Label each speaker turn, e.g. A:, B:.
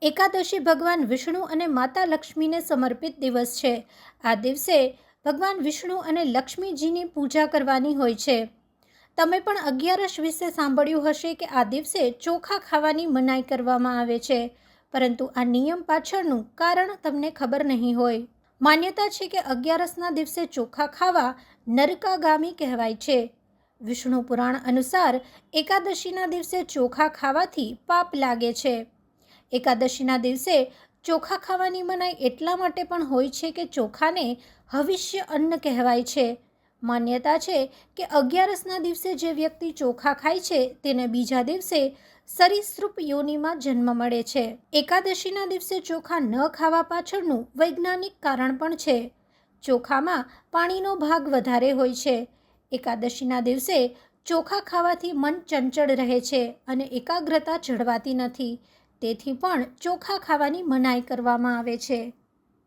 A: એકાદશી ભગવાન વિષ્ણુ અને માતા લક્ષ્મીને સમર્પિત દિવસ છે. આ દિવસે ભગવાન વિષ્ણુ અને લક્ષ્મીજીની પૂજા કરવાની હોય છે. તમે પણ અગિયારસ વિશે સાંભળ્યું હશે કે આ દિવસે ચોખા ખાવાની મનાઈ કરવામાં આવે છે, પરંતુ આ નિયમ પાછળનું કારણ તમને ખબર નહીં હોય. માન્યતા છે કે અગિયારસના દિવસે ચોખા ખાવા નરકાગામી કહેવાય છે. વિષ્ણુ પુરાણ અનુસાર એકાદશીના દિવસે ચોખા ખાવાથી પાપ લાગે છે. એકાદશીના દિવસે ચોખા ખાવાની મનાઈ એટલા માટે પણ હોય છે કે ચોખાને હવિષ્ય અન્ન કહેવાય છે. માન્યતા છે કે અગિયારસના દિવસે જે વ્યક્તિ ચોખા ખાય છે તેને બીજા દિવસે સરીસૃપ યોનિમાં જન્મ મળે છે. એકાદશીના દિવસે ચોખા ન ખાવા પાછળનું વૈજ્ઞાનિક કારણ પણ છે. ચોખામાં પાણીનો ભાગ વધારે હોય છે. એકાદશીના દિવસે ચોખા ખાવાથી મન ચંચળ રહે છે અને એકાગ્રતા જળવાતી નથી. તેથી પણ ચોખા ખાવાની મનાઈ કરવામાં આવે છે.